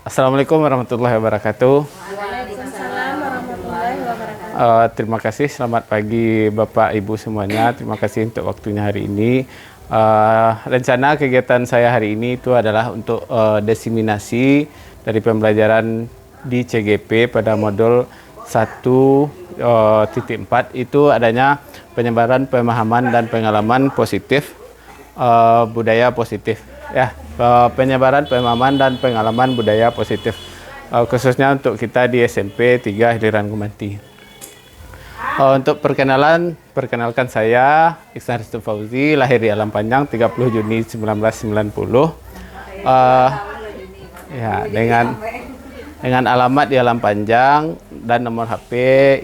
Assalamualaikum warahmatullahi wabarakatuh. Waalaikumsalam warahmatullahi wabarakatuh. Terima kasih, selamat pagi Bapak Ibu semuanya. Terima kasih untuk waktunya hari ini. Rencana kegiatan saya hari ini itu adalah untuk diseminasi dari pembelajaran di CGP pada modul 1.4 itu adanya penyebaran pemahaman dan pengalaman positif budaya positif ya, penyebaran pemahaman dan pengalaman budaya positif khususnya untuk kita di SMP 3 Hiliran Gumanti. Untuk perkenalkan saya Iksan Ristu Fauzi, lahir di Alam Panjang 30 Juni 1990. Ya, dengan alamat di Alam Panjang dan nomor HP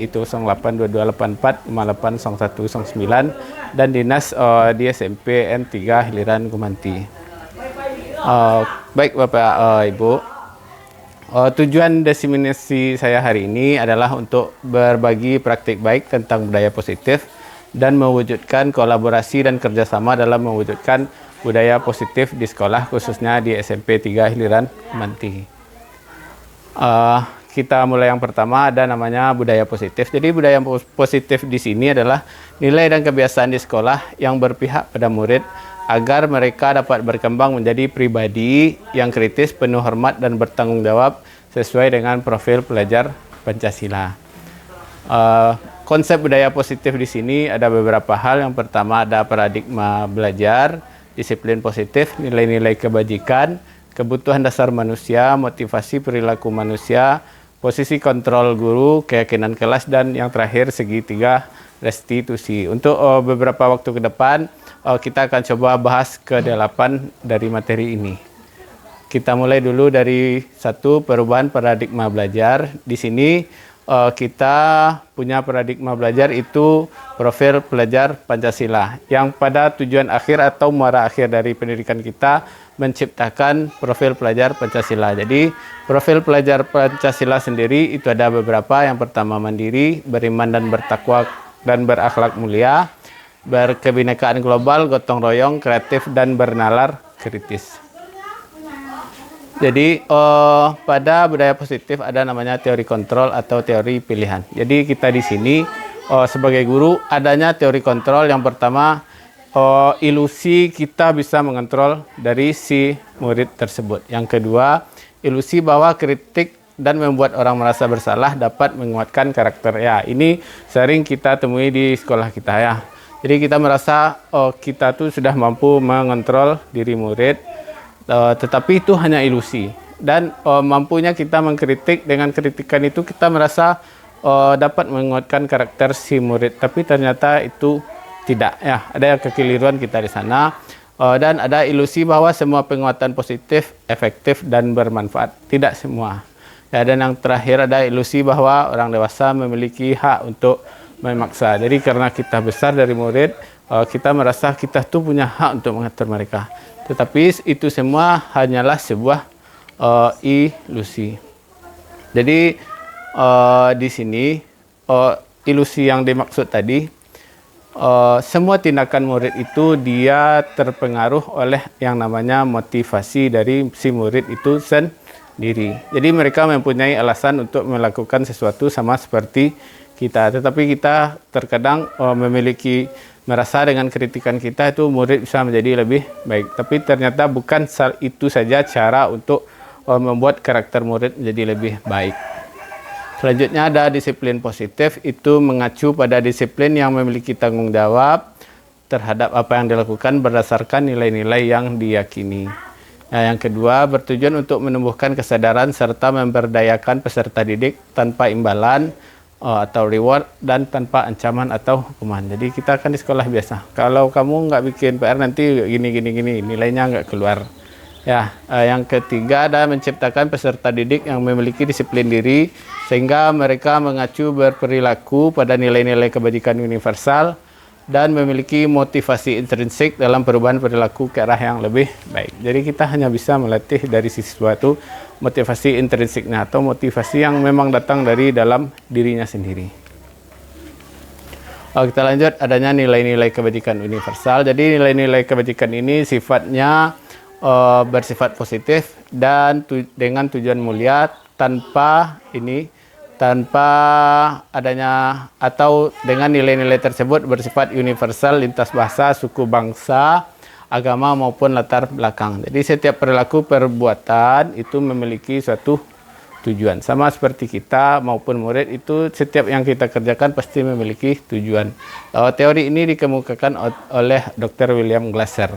itu 082284580109 dan dinas di SMP N3 Hiliran Gumanti. Baik Bapak Ibu, tujuan diseminasi saya hari ini adalah untuk berbagi praktik baik tentang budaya positif dan mewujudkan kolaborasi dan kerjasama dalam mewujudkan budaya positif di sekolah khususnya di SMP 3 Hiliran Gumanti. Kita mulai yang pertama, ada namanya budaya positif. Jadi budaya positif di sini adalah nilai dan kebiasaan di sekolah yang berpihak pada murid agar mereka dapat berkembang menjadi pribadi yang kritis, penuh hormat dan bertanggung jawab sesuai dengan profil pelajar Pancasila. Konsep budaya positif di sini ada beberapa hal. Yang pertama ada paradigma belajar, disiplin positif, nilai-nilai kebajikan, kebutuhan dasar manusia, motivasi perilaku manusia, posisi kontrol guru, keyakinan kelas, dan yang terakhir segitiga restitusi. Untuk beberapa waktu ke depan kita akan coba bahas ke-8 dari materi ini. Kita mulai dulu dari 1, perubahan paradigma belajar. Di sini kita punya paradigma belajar itu profil pelajar Pancasila, yang pada tujuan akhir atau muara akhir dari pendidikan kita menciptakan profil pelajar Pancasila. Jadi profil pelajar Pancasila sendiri itu ada beberapa. Yang pertama mandiri, beriman dan bertakwa dan berakhlak mulia, berkebinekaan global, gotong royong, kreatif dan bernalar kritis. Jadi pada budaya positif ada namanya teori kontrol atau teori pilihan. Jadi kita di sini sebagai guru adanya teori kontrol. Yang pertama, ilusi kita bisa mengontrol dari si murid tersebut. Yang kedua, ilusi bahwa kritik dan membuat orang merasa bersalah dapat menguatkan karakter. Ya, ini sering kita temui di sekolah kita ya. Jadi kita merasa kita tuh sudah mampu mengontrol diri murid, tetapi itu hanya ilusi. Dan mampunya kita mengkritik, dengan kritikan itu kita merasa dapat menguatkan karakter si murid, tapi ternyata itu tidak ya, ada kekeliruan kita di sana. Dan ada ilusi bahwa semua penguatan positif efektif dan bermanfaat. Tidak semua ya. Dan yang terakhir ada ilusi bahwa orang dewasa memiliki hak untuk memaksa. Jadi karena kita besar dari murid, kita merasa kita tuh punya hak untuk mengatur mereka. Tetapi itu semua hanyalah sebuah ilusi. Jadi di sini ilusi yang dimaksud tadi, semua tindakan murid itu dia terpengaruh oleh yang namanya motivasi dari si murid itu sendiri. Jadi mereka mempunyai alasan untuk melakukan sesuatu sama seperti kita, tetapi kita terkadang merasa dengan kritikan kita itu murid bisa menjadi lebih baik. Tapi ternyata bukan itu saja cara untuk membuat karakter murid menjadi lebih baik. Selanjutnya ada disiplin positif, itu mengacu pada disiplin yang memiliki tanggung jawab terhadap apa yang dilakukan berdasarkan nilai-nilai yang diyakini. Nah, yang kedua, bertujuan untuk menumbuhkan kesadaran serta memberdayakan peserta didik tanpa imbalan atau reward dan tanpa ancaman atau hukuman. Jadi kita kan di sekolah biasa, kalau kamu nggak bikin PR nanti gini nilainya nggak keluar. Ya, yang ketiga ada menciptakan peserta didik yang memiliki disiplin diri sehingga mereka mengacu berperilaku pada nilai-nilai kebajikan universal dan memiliki motivasi intrinsik dalam perubahan perilaku ke arah yang lebih baik. Jadi kita hanya bisa melatih dari siswa itu motivasi intrinsiknya atau motivasi yang memang datang dari dalam dirinya sendiri. Kita lanjut, adanya nilai-nilai kebajikan universal. Jadi nilai-nilai kebajikan ini sifatnya bersifat positif dan dengan tujuan mulia tanpa adanya atau dengan nilai-nilai tersebut bersifat universal lintas bahasa, suku, bangsa, agama maupun latar belakang. Jadi setiap perilaku perbuatan itu memiliki suatu tujuan. Sama seperti kita maupun murid itu setiap yang kita kerjakan pasti memiliki tujuan. Teori ini dikemukakan oleh Dr. William Glasser.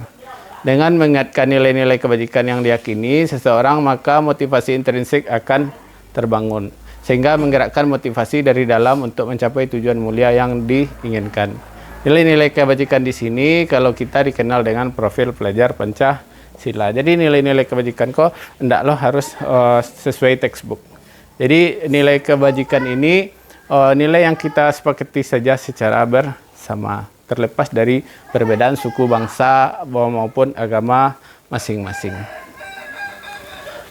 Dengan mengingatkan nilai-nilai kebajikan yang diyakini seseorang, maka motivasi intrinsik akan terbangun, sehingga menggerakkan motivasi dari dalam untuk mencapai tujuan mulia yang diinginkan. Nilai-nilai kebajikan di sini kalau kita dikenal dengan profil pelajar Pancasila. Jadi nilai-nilai kebajikan kok hendaklah harus sesuai textbook. Jadi nilai kebajikan ini nilai yang kita sepakati saja secara bersama, terlepas dari perbedaan suku, bangsa maupun agama masing-masing.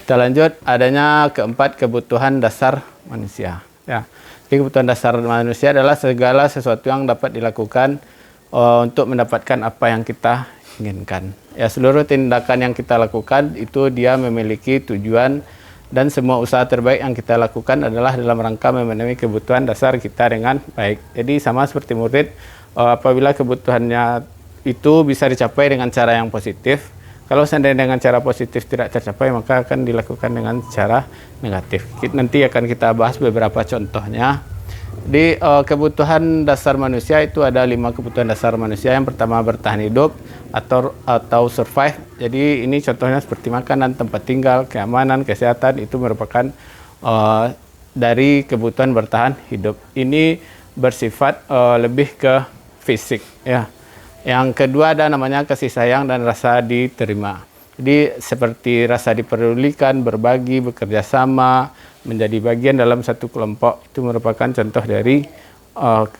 Kita lanjut, adanya keempat, kebutuhan dasar manusia. Ya, jadi kebutuhan dasar manusia adalah segala sesuatu yang dapat dilakukan untuk mendapatkan apa yang kita inginkan. Ya, seluruh tindakan yang kita lakukan itu dia memiliki tujuan dan semua usaha terbaik yang kita lakukan adalah dalam rangka memenuhi kebutuhan dasar kita dengan baik. Jadi sama seperti murid, apabila kebutuhannya itu bisa dicapai dengan cara yang positif. Kalau seandainya dengan cara positif tidak tercapai, maka akan dilakukan dengan cara negatif. Nanti akan kita bahas beberapa contohnya. Di kebutuhan dasar manusia itu ada 5 kebutuhan dasar manusia. Yang pertama bertahan hidup atau survive. Jadi ini contohnya seperti makanan, tempat tinggal, keamanan, kesehatan, itu merupakan dari kebutuhan bertahan hidup. Ini bersifat lebih ke fisik, ya. Yang kedua ada namanya kasih sayang dan rasa diterima. Jadi seperti rasa dipedulikan, berbagi, bekerja sama, menjadi bagian dalam satu kelompok, itu merupakan contoh dari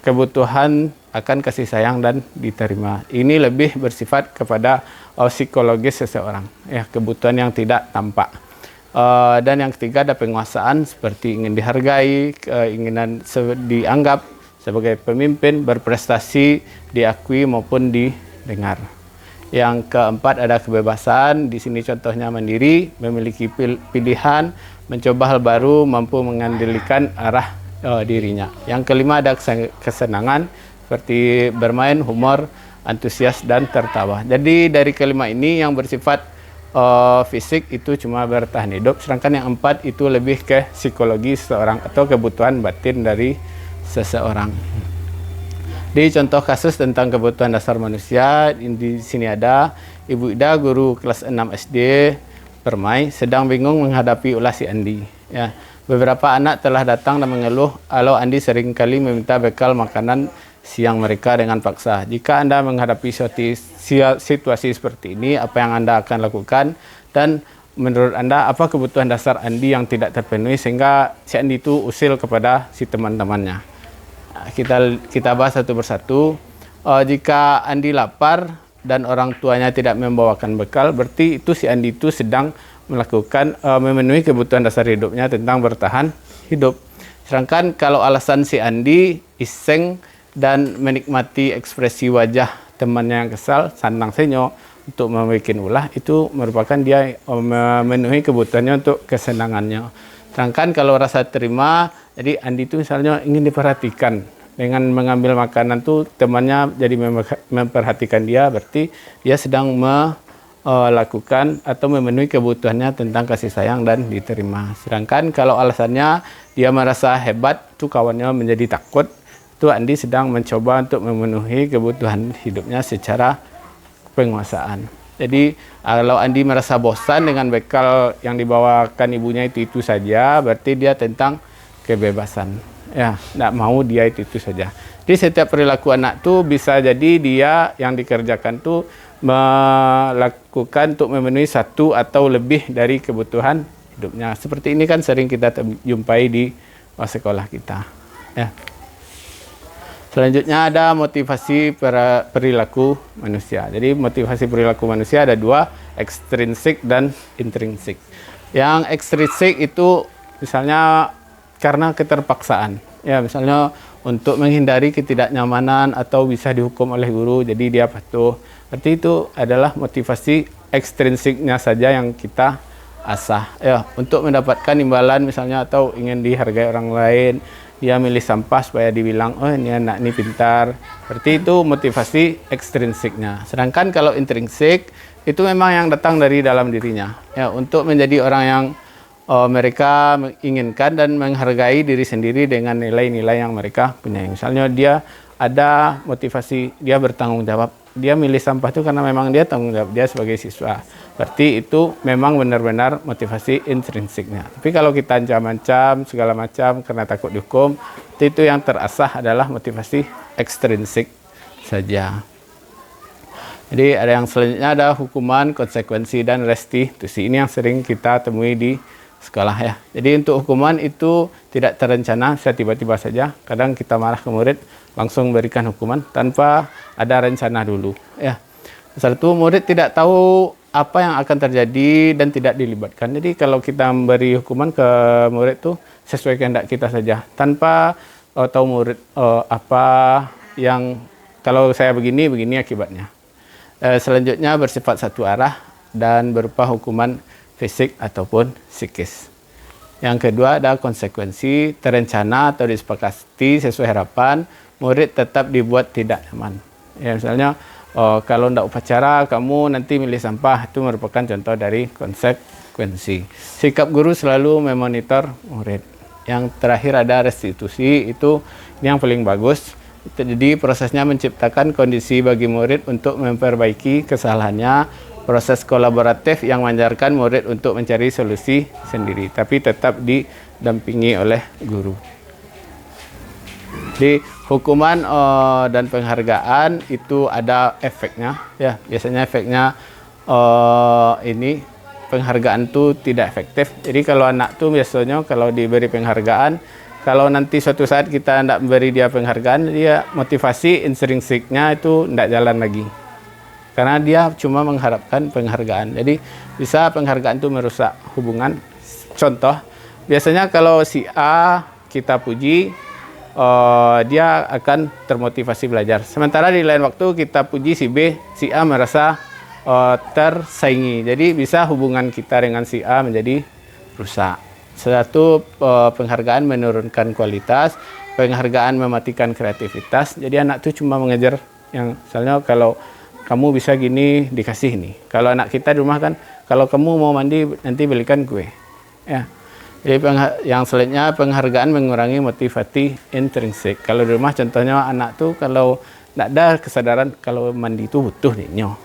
kebutuhan akan kasih sayang dan diterima. Ini lebih bersifat kepada psikologis seseorang, ya, kebutuhan yang tidak tampak. Dan yang ketiga ada penguasaan, seperti ingin dihargai, keinginan dianggap sebagai pemimpin, berprestasi, diakui maupun didengar. Yang keempat ada kebebasan. Di sini contohnya mandiri, memiliki pilihan, mencoba hal baru, mampu mengendalikan arah dirinya. Yang kelima ada kesenangan, seperti bermain, humor, antusias dan tertawa. Jadi dari kelima ini yang bersifat fisik itu cuma bertahan hidup, sedangkan yang 4 itu lebih ke psikologi seseorang atau kebutuhan batin dari seseorang. Di contoh kasus tentang kebutuhan dasar manusia, di sini ada Ibu Ida, guru kelas 6 SD Permai, sedang bingung menghadapi ulah si Andi. Ya, beberapa anak telah datang dan mengeluh kalau Andi seringkali meminta bekal makanan siang mereka dengan paksa. Jika Anda menghadapi situasi seperti ini, apa yang Anda akan lakukan? Dan menurut Anda, apa kebutuhan dasar Andi yang tidak terpenuhi sehingga si Andi itu usil kepada si teman-temannya? Kita bahas satu persatu. Jika Andi lapar dan orang tuanya tidak membawakan bekal, berarti itu si Andi itu sedang melakukan memenuhi kebutuhan dasar hidupnya tentang bertahan hidup. Sedangkan kalau alasan si Andi iseng dan menikmati ekspresi wajah temannya yang kesal, sandang senyo untuk membuat ulah, itu merupakan dia memenuhi kebutuhannya untuk kesenangannya. Sedangkan kalau rasa terima, jadi Andi itu misalnya ingin diperhatikan dengan mengambil makanan tuh temannya jadi memperhatikan dia, berarti dia sedang melakukan atau memenuhi kebutuhannya tentang kasih sayang dan diterima. Sedangkan kalau alasannya dia merasa hebat, tuh kawannya menjadi takut, itu Andi sedang mencoba untuk memenuhi kebutuhan hidupnya secara penguasaan. Jadi kalau Andi merasa bosan dengan bekal yang dibawakan ibunya itu saja, berarti dia tentang kebebasan. Ya, tidak mau dia itu saja. Jadi setiap perilaku anak tuh bisa jadi dia yang dikerjakan tuh melakukan untuk memenuhi satu atau lebih dari kebutuhan hidupnya. Seperti ini kan sering kita jumpai di sekolah kita. Ya. Selanjutnya ada motivasi perilaku manusia. Jadi motivasi perilaku manusia ada 2, ekstrinsik dan intrinsik. Yang ekstrinsik itu misalnya karena keterpaksaan. Ya, misalnya untuk menghindari ketidaknyamanan atau bisa dihukum oleh guru, jadi dia patuh. Berarti itu adalah motivasi ekstrinsiknya saja yang kita asah. Ya, untuk mendapatkan imbalan misalnya atau ingin dihargai orang lain, dia milih sampah supaya dibilang, oh ini anak ini pintar. Berarti itu motivasi ekstrinsiknya. Sedangkan kalau intrinsik itu memang yang datang dari dalam dirinya. Ya, untuk menjadi orang yang mereka inginkan dan menghargai diri sendiri dengan nilai-nilai yang mereka punya. Misalnya dia ada motivasi, dia bertanggung jawab. Dia milih sampah itu karena memang dia tanggung jawab dia sebagai siswa. Berarti itu memang benar-benar motivasi intrinsiknya. Tapi kalau kita ancam-ancam segala macam karena takut dihukum, itu yang terasah adalah motivasi ekstrinsik saja. Jadi ada yang selanjutnya ada hukuman, konsekuensi, dan restitusi. Ini yang sering kita temui di sekolah ya. Jadi untuk hukuman itu tidak terencana, bisa tiba-tiba saja. Kadang kita marah ke murid, langsung berikan hukuman tanpa ada rencana dulu. Ya. Satu murid tidak tahu apa yang akan terjadi dan tidak dilibatkan. Jadi kalau kita memberi hukuman ke murid itu sesuai kehendak kita saja, tanpa tahu murid apa yang kalau saya begini akibatnya. Selanjutnya bersifat satu arah dan berupa hukuman fisik ataupun psikis. Yang kedua ada konsekuensi terencana atau disepakati sesuai harapan, murid tetap dibuat tidak nyaman. Ya, misalnya kalau tidak upacara kamu nanti milih sampah, itu merupakan contoh dari konsekuensi. Sikap guru selalu memonitor murid. Yang terakhir ada restitusi, itu yang paling bagus. Jadi prosesnya menciptakan kondisi bagi murid untuk memperbaiki kesalahannya. Proses kolaboratif yang mengajarkan murid untuk mencari solusi sendiri, tapi tetap didampingi oleh guru. Di hukuman dan penghargaan itu ada efeknya. Ya, biasanya efeknya ini penghargaan itu tidak efektif. Jadi kalau anak tuh biasanya kalau diberi penghargaan, kalau nanti suatu saat kita tidak memberi dia penghargaan, dia motivasi intrinsiknya itu tidak jalan lagi. Karena dia cuma mengharapkan penghargaan. Jadi bisa penghargaan itu merusak hubungan. Contoh, biasanya kalau si A kita puji, dia akan termotivasi belajar. Sementara di lain waktu kita puji si B, si A merasa tersaingi. Jadi bisa hubungan kita dengan si A menjadi rusak. Satu, penghargaan menurunkan kualitas, penghargaan mematikan kreativitas. Jadi anak itu cuma mengejar yang misalnya kalau kamu bisa gini dikasih ini. Kalau anak kita di rumah kan, kalau kamu mau mandi nanti belikan kue. Ya. Jadi yang selanjutnya penghargaan mengurangi motivasi intrinsik. Kalau di rumah contohnya anak tuh kalau tidak ada kesadaran kalau mandi itu butuh ninyo.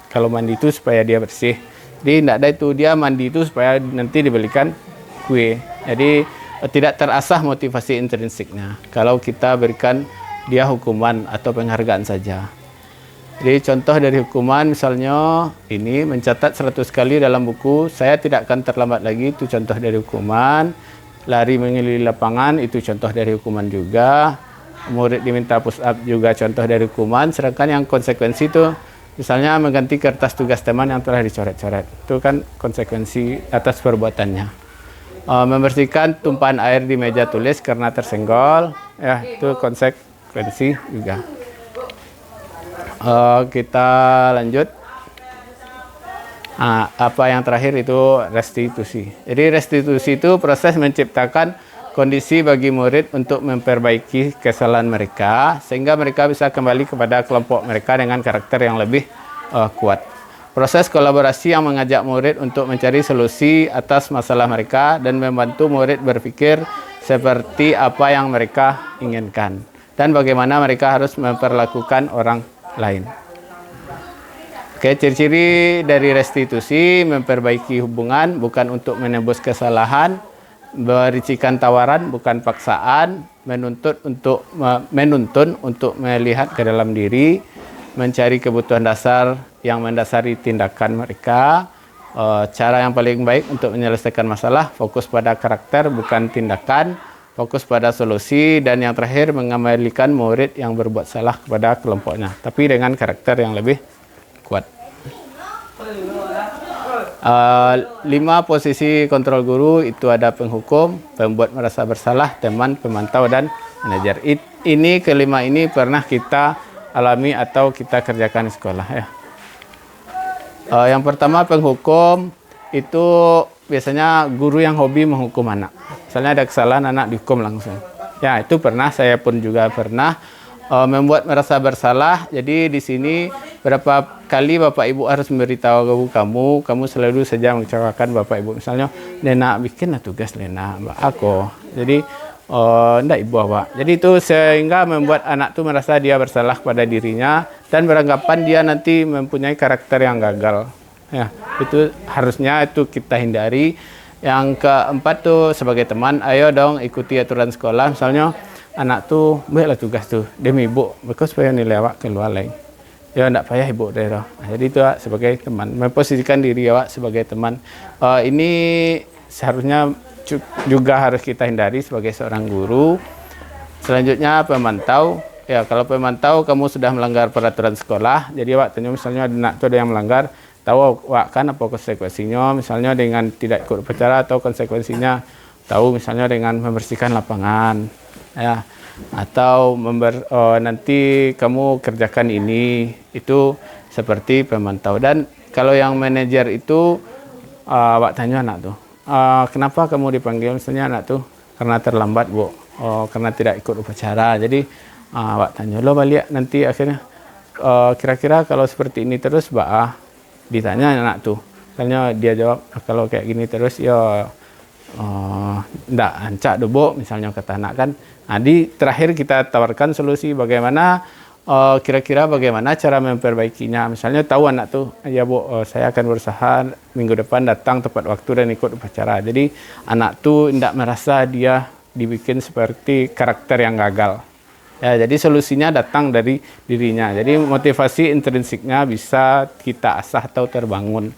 Kalau mandi itu supaya dia bersih. Jadi tidak ada itu dia mandi itu supaya nanti dibelikan kue. Jadi tidak terasah motivasi intrinsiknya. Kalau kita berikan dia hukuman atau penghargaan saja. Jadi contoh dari hukuman misalnya ini mencatat 100 kali dalam buku, saya tidak akan terlambat lagi, itu contoh dari hukuman. Lari mengelilingi lapangan, itu contoh dari hukuman juga. Murid diminta push up juga contoh dari hukuman. Sedangkan yang konsekuensi itu misalnya mengganti kertas tugas teman yang telah dicoret-coret, itu kan konsekuensi atas perbuatannya. Membersihkan tumpahan air di meja tulis karena tersenggol, ya itu konsekuensi juga. Kita lanjut. Apa yang terakhir itu restitusi. Jadi restitusi itu proses menciptakan kondisi bagi murid untuk memperbaiki kesalahan mereka sehingga mereka bisa kembali kepada kelompok mereka dengan karakter yang lebih kuat. Proses kolaborasi yang mengajak murid untuk mencari solusi atas masalah mereka dan membantu murid berpikir seperti apa yang mereka inginkan dan bagaimana mereka harus memperlakukan orang lain. Oke, ciri-ciri dari restitusi: memperbaiki hubungan bukan untuk menebus kesalahan, berisikan tawaran bukan paksaan, menuntun untuk melihat ke dalam diri, mencari kebutuhan dasar yang mendasari tindakan mereka. Cara yang paling baik untuk menyelesaikan masalah, fokus pada karakter bukan tindakan, fokus pada solusi, dan yang terakhir mengembalikan murid yang berbuat salah kepada kelompoknya, tapi dengan karakter yang lebih kuat. 5 posisi kontrol guru itu ada penghukum, pembuat merasa bersalah, teman, pemantau, dan manajer. Ini kelima ini pernah kita alami atau kita kerjakan di sekolah ya. Yang pertama penghukum itu biasanya guru yang hobi menghukum anak. Misalnya ada kesalahan anak dihukum langsung. Ya itu pernah, saya pun juga pernah membuat merasa bersalah. Jadi di sini berapa kali bapak ibu harus memberitahu kamu selalu saja mengecewakan bapak ibu. Misalnya, Lena bikin tugas Lena, mbak aku. Jadi enggak ibu awak. Jadi itu sehingga membuat anak tuh merasa dia bersalah pada dirinya dan beranggapan dia nanti mempunyai karakter yang gagal. Ya, itu harusnya itu kita hindari. Yang keempat tuh sebagai teman, ayo dong ikuti aturan sekolah. Misalnya anak tuh buatlah tugas tuh demi ibu, because supaya nilai awak keluar lain. Ya enggak payah ibu deh. Jadi itu sebagai teman, memposisikan diri awak sebagai teman. Ini seharusnya juga harus kita hindari sebagai seorang guru. Selanjutnya pemantau. Ya kalau pemantau kamu sudah melanggar peraturan sekolah, jadi awak tanya misalnya anak itu ada yang melanggar, tahu awak kan apa konsekuensinya, misalnya dengan tidak ikut upacara atau konsekuensinya tahu misalnya dengan membersihkan lapangan, ya atau nanti kamu kerjakan ini, itu seperti pemantau. Dan kalau yang manajer itu awak tanya anak tuh, kenapa kamu dipanggil misalnya anak tuh karena terlambat bu, karena tidak ikut upacara. Jadi awak tanya lo balik nanti akhirnya kira-kira kalau seperti ini terus ditanya anak tuh, misalnya dia jawab kalau kayak gini terus ya ndak ancak bu misalnya kata anak kan. Nah, di terakhir kita tawarkan solusi bagaimana kira-kira bagaimana cara memperbaikinya. Misalnya tahu anak tuh, ya bu saya akan berusaha minggu depan datang tepat waktu dan ikut upacara. Jadi anak tuh ndak merasa dia dibikin seperti karakter yang gagal. Ya, jadi solusinya datang dari dirinya. Jadi motivasi intrinsiknya bisa kita asah atau terbangun.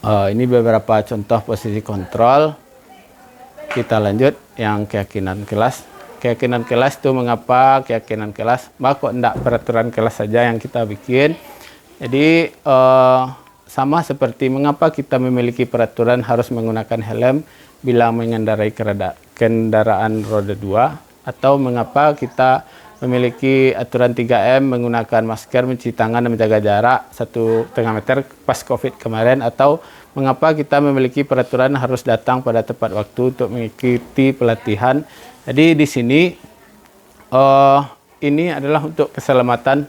Ini beberapa contoh posisi kontrol. Kita lanjut yang keyakinan kelas. Keyakinan kelas itu mengapa keyakinan kelas? Kok enggak peraturan kelas saja yang kita bikin. Jadi sama seperti mengapa kita memiliki peraturan harus menggunakan helm bila mengendarai kendaraan roda 2. Atau mengapa kita memiliki aturan 3M menggunakan masker, mencuci tangan, dan menjaga jarak 1,5 meter pas COVID kemarin. Atau mengapa kita memiliki peraturan harus datang pada tepat waktu untuk mengikuti pelatihan. Jadi di sini ini adalah untuk keselamatan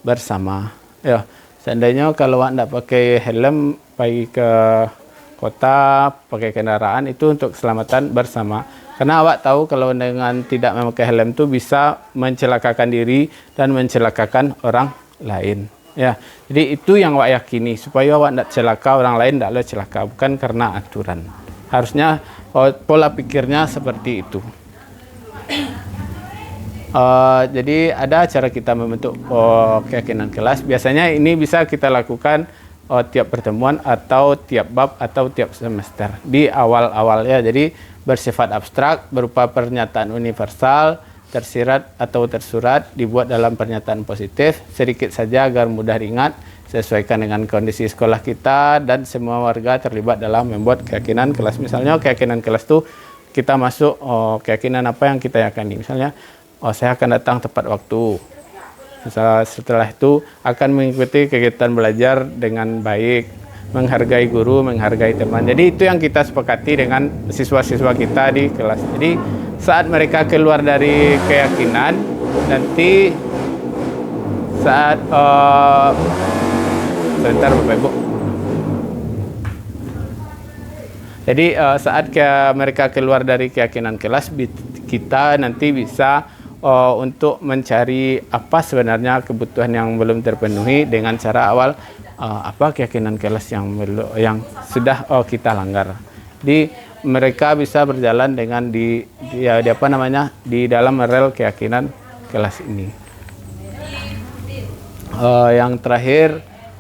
bersama. Ya, seandainya kalau Anda pakai helm pergi ke kota, pakai kendaraan itu untuk keselamatan bersama. Karena awak tahu kalau dengan tidak memakai helm itu bisa mencelakakan diri dan mencelakakan orang lain. Ya, jadi itu yang awak yakini supaya awak tidak celaka orang lain, tidak celaka, bukan karena aturan. Harusnya pola pikirnya seperti itu. Jadi ada cara kita membentuk keyakinan kelas. Biasanya ini bisa kita lakukan tiap pertemuan atau tiap bab atau tiap semester di awal-awal ya. Jadi bersifat abstrak berupa pernyataan universal, tersirat atau tersurat, dibuat dalam pernyataan positif, sedikit saja agar mudah diingat, sesuaikan dengan kondisi sekolah kita dan semua warga terlibat dalam membuat keyakinan kelas. Misalnya keyakinan kelas itu kita masuk keyakinan apa yang kita yakini. Misalnya saya akan datang tepat waktu. Setelah itu akan mengikuti kegiatan belajar dengan baik, menghargai guru, menghargai teman. Jadi itu yang kita sepakati dengan siswa-siswa kita di kelas. Jadi saat mereka keluar dari keyakinan, nanti saat sebentar Bapak Ibu. Jadi saat mereka keluar dari keyakinan kelas, kita nanti bisa untuk mencari apa sebenarnya kebutuhan yang belum terpenuhi dengan cara awal apa keyakinan kelas yang sudah kita langgar. Jadi mereka bisa berjalan dengan di dalam rel keyakinan kelas ini. Yang terakhir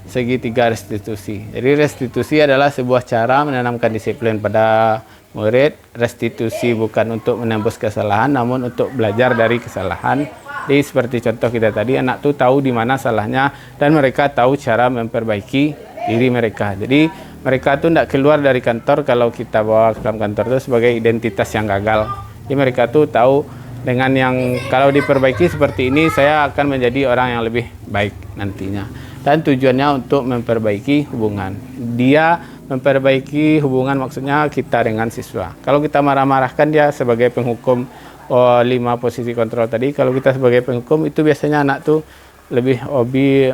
segitiga restitusi. Jadi restitusi adalah sebuah cara menanamkan disiplin pada murid. Restitusi bukan untuk menembus kesalahan, namun untuk belajar dari kesalahan. Jadi seperti contoh kita tadi, anak tuh tahu di mana salahnya dan mereka tahu cara memperbaiki diri mereka. Jadi mereka tuh tidak keluar dari kantor kalau kita bawa ke dalam kantor itu sebagai identitas yang gagal. Jadi mereka tuh tahu dengan yang kalau diperbaiki seperti ini, saya akan menjadi orang yang lebih baik nantinya. dan tujuannya untuk memperbaiki hubungan. Dia memperbaiki hubungan maksudnya kita dengan siswa. Kalau kita marah-marahkan dia sebagai penghukum 5 posisi kontrol tadi, kalau kita sebagai penghukum itu biasanya anak tuh lebih hobi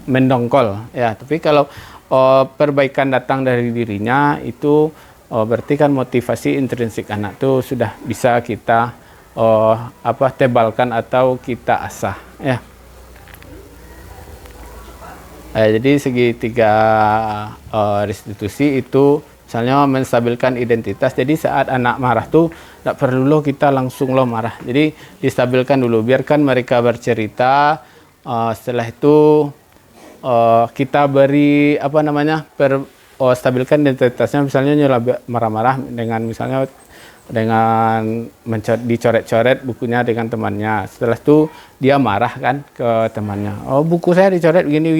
mendongkol ya. Tapi kalau perbaikan datang dari dirinya itu berarti kan motivasi intrinsik anak tuh sudah bisa kita tebalkan atau kita asah ya. Jadi segitiga restitusi itu misalnya menstabilkan identitas. Jadi saat anak marah tuh tidak perlu kita langsung marah. Jadi distabilkan dulu, biarkan mereka bercerita. Setelah itu kita beri stabilkan identitasnya. Misalnya nyala marah-marah dengan dicoret-coret bukunya dengan temannya. Setelah itu dia marah kan ke temannya. Oh, buku saya dicoret gini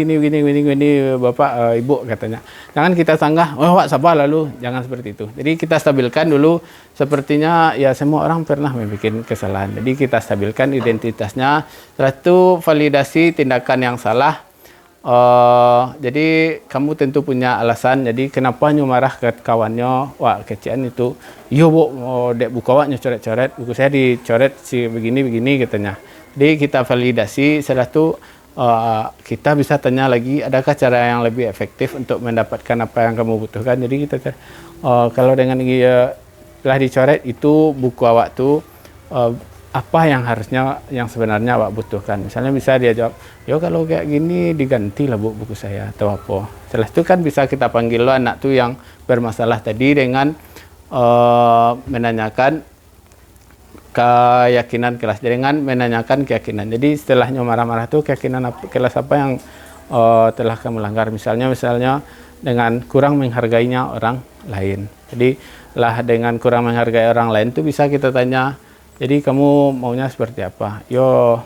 Bapak, Ibu katanya. Jangan kita sanggah, wak sabar lalu. Jangan seperti itu. Jadi kita stabilkan dulu. Sepertinya ya semua orang pernah membuat kesalahan. Jadi kita stabilkan identitasnya. Setelah itu validasi tindakan yang salah. Jadi kamu tentu punya alasan. Jadi kenapa marah ke kawannya? Wah, kecian itu. Yo bu, dek buku awaknya coret-coret. Buku saya dicoret si begini katanya. Jadi kita validasi. Setelah itu kita bisa tanya lagi, adakah cara yang lebih efektif untuk mendapatkan apa yang kamu butuhkan? Jadi kita kalau dengan telah dicoret itu buku awak tuh apa yang sebenarnya awak butuhkan. Misalnya bisa dia jawab, yo kalau kayak gini diganti lah bu buku saya atau apa. Setelah itu kan bisa kita panggil lo anak tuh yang bermasalah tadi dengan menanyakan keyakinan kelas, dengan menanyakan keyakinan. Jadi setelahnya marah-marah tuh keyakinan kelas apa yang telah kamu langgar. Misalnya dengan kurang menghargainya orang lain. Jadi lah dengan kurang menghargai orang lain tuh bisa kita tanya, jadi kamu maunya seperti apa? Yo,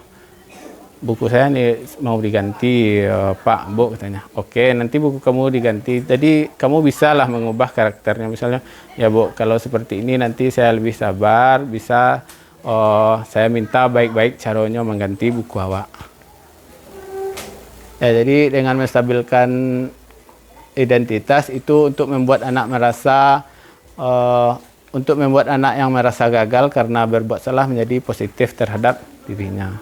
buku saya nih mau diganti, Pak, Bu, katanya. Oke, nanti buku kamu diganti. Jadi kamu bisa lah mengubah karakternya. Misalnya, ya Bu, kalau seperti ini nanti saya lebih sabar, bisa saya minta baik-baik caranya mengganti buku awak. Ya, jadi dengan menstabilkan identitas itu untuk membuat anak yang merasa gagal karena berbuat salah menjadi positif terhadap dirinya.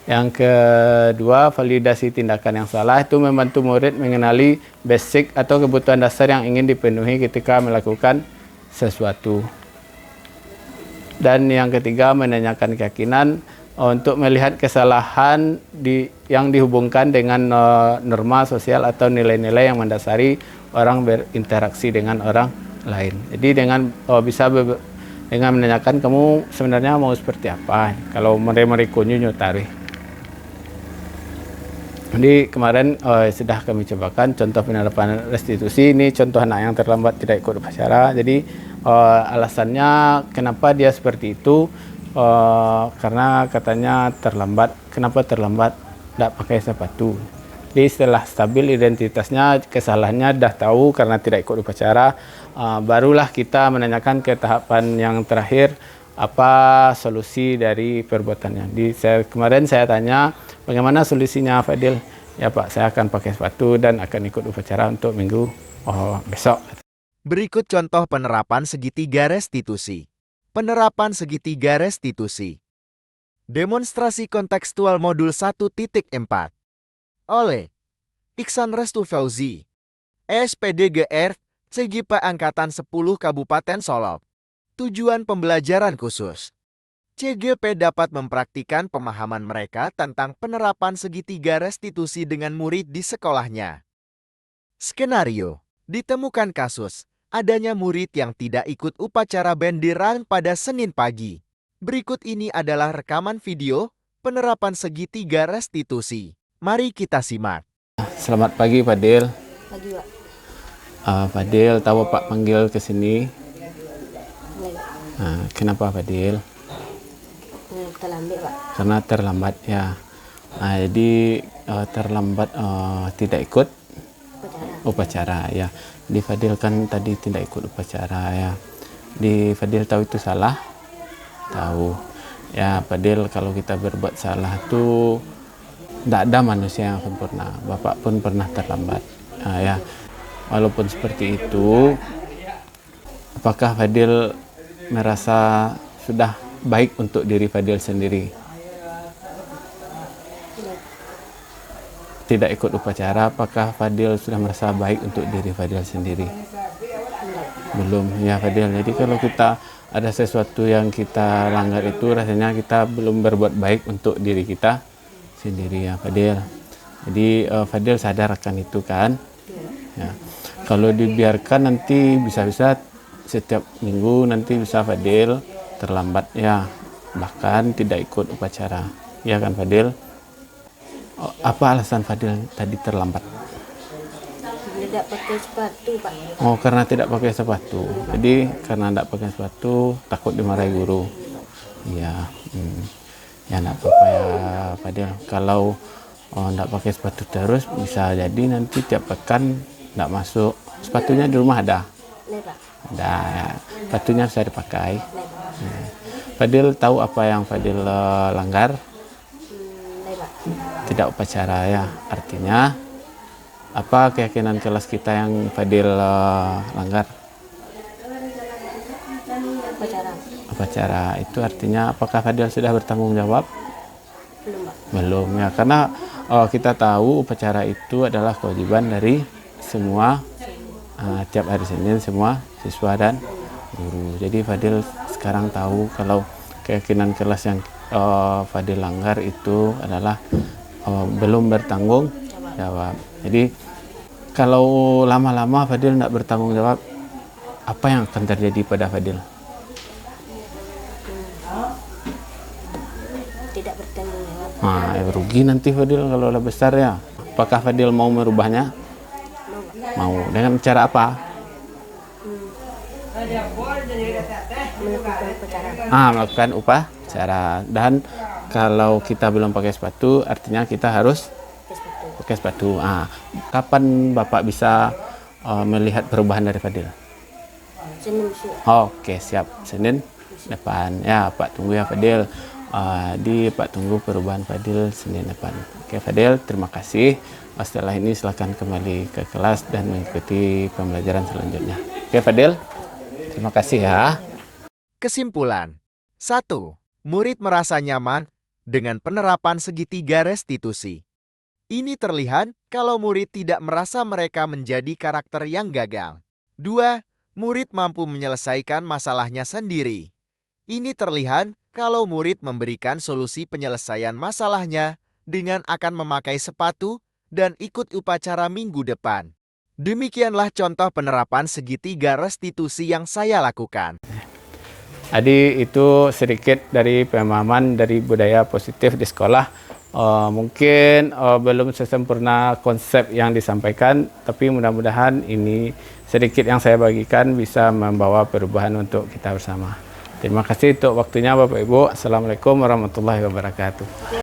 Yang kedua, validasi tindakan yang salah itu membantu murid mengenali basic atau kebutuhan dasar yang ingin dipenuhi ketika melakukan sesuatu. Dan yang ketiga, menanyakan keyakinan untuk melihat kesalahan yang dihubungkan dengan norma sosial atau nilai-nilai yang mendasari orang berinteraksi dengan orang lain. Jadi dengan menanyakan kamu sebenarnya mau seperti apa kalau mereka nyutari. Jadi kemarin sudah kami cobakan contoh penerapan restitusi. Ini contoh anak yang terlambat tidak ikut upacara. Jadi alasannya kenapa dia seperti itu, karena katanya terlambat. Kenapa terlambat? Tidak pakai sepatu. Jadi setelah stabil identitasnya, kesalahannya dah tahu karena tidak ikut upacara, barulah kita menanyakan ke tahapan yang terakhir, apa solusi dari perbuatannya. Kemarin saya tanya, bagaimana solusinya Fadil? Ya Pak, saya akan pakai sepatu dan akan ikut upacara untuk minggu besok. Berikut contoh penerapan segitiga restitusi. Penerapan segitiga restitusi. Demonstrasi kontekstual modul 1.4 oleh Iksan Restu Fauzi, ESPDGR, CGP Angkatan 10 Kabupaten Solok. Tujuan pembelajaran khusus. CGP dapat mempraktikkan pemahaman mereka tentang penerapan segitiga restitusi dengan murid di sekolahnya. Skenario. Ditemukan kasus adanya murid yang tidak ikut upacara bendiran pada Senin pagi. Berikut ini adalah rekaman video penerapan segitiga restitusi. Mari kita simak. Selamat pagi Fadil. Pagi, Pak. Fadil, tahu Pak panggil ke sini. Kenapa Fadil? Terlambat, Pak. Karena terlambat ya. Jadi terlambat tidak ikut upacara ya. Di Fadil kan tadi tidak ikut upacara ya. Di Fadil tahu itu salah? Tahu. Ya, Fadil, kalau kita berbuat salah tuh tidak ada manusia yang sempurna. Bapak pun pernah terlambat. Ya, walaupun seperti itu, apakah Fadil merasa sudah baik untuk diri Fadil sendiri? Tidak ikut upacara, apakah Fadil sudah merasa baik untuk diri Fadil sendiri? Belum, ya Fadil. Jadi kalau kita ada sesuatu yang kita langgar itu, rasanya kita belum berbuat baik untuk diri kita sendiri, ya Fadil. Jadi Fadil sadar akan itu kan? Ya. Kalau dibiarkan nanti bisa-bisa setiap minggu nanti bisa Fadil terlambat ya, bahkan tidak ikut upacara, ya kan Fadil? Apa alasan Fadil tadi terlambat? Tidak pakai sepatu, Pak. Oh, karena tidak pakai sepatu. Jadi karena tidak pakai sepatu takut dimarahi guru. Iya. Ya enggak apa-apa ya Fadil. Kalau enggak pakai sepatu terus bisa jadi nanti tiap pekan enggak masuk. Sepatunya di rumah ada? Nih, Pak. Ada. Ya. Sepatunya bisa dipakai. Nih, Pak. Fadil tahu apa yang Fadil langgar? Nih, Pak. Tidak upacara ya. Artinya apa keyakinan kelas kita yang Fadil langgar? Upacara. Upacara itu artinya apakah Fadil sudah bertanggung jawab? Belum, Pak. Belum ya, karena kita tahu upacara itu adalah kewajiban dari semua tiap hari Senin semua siswa dan guru. Jadi Fadil sekarang tahu kalau keyakinan kelas yang Fadil langgar itu adalah belum bertanggung jawab. Jadi kalau lama-lama Fadil tidak bertanggung jawab, apa yang akan terjadi pada Fadil? Tidak bertanggung jawab. Nah, rugi nanti Fadil kalau udah besar ya. Apakah Fadil mau merubahnya? Mau. Dengan cara apa? Melakukan upacara. Melakukan upacara. Dan kalau kita belum pakai sepatu, artinya kita harus pakai sepatu. Kapan Bapak bisa melihat perubahan dari Fadil? Senin besok. Oke, siap. Senin depan. Ya, Pak tunggu ya Fadil. Pak tunggu perubahan Fadil Senin depan. Oke Fadil, terima kasih. Setelah ini silakan kembali ke kelas dan mengikuti pembelajaran selanjutnya. Oke Fadil, terima kasih ya. Kesimpulan 1. Murid merasa nyaman dengan penerapan segitiga restitusi. Ini terlihat kalau murid tidak merasa mereka menjadi karakter yang gagal. 2. Murid mampu menyelesaikan masalahnya sendiri. Ini terlihat kalau murid memberikan solusi penyelesaian masalahnya dengan akan memakai sepatu dan ikut upacara minggu depan. Demikianlah contoh penerapan segitiga restitusi yang saya lakukan. Jadi itu sedikit dari pemahaman dari budaya positif di sekolah. Mungkin belum sesempurna konsep yang disampaikan, tapi mudah-mudahan ini sedikit yang saya bagikan bisa membawa perubahan untuk kita bersama. Terima kasih untuk waktunya Bapak Ibu. Assalamualaikum warahmatullahi wabarakatuh.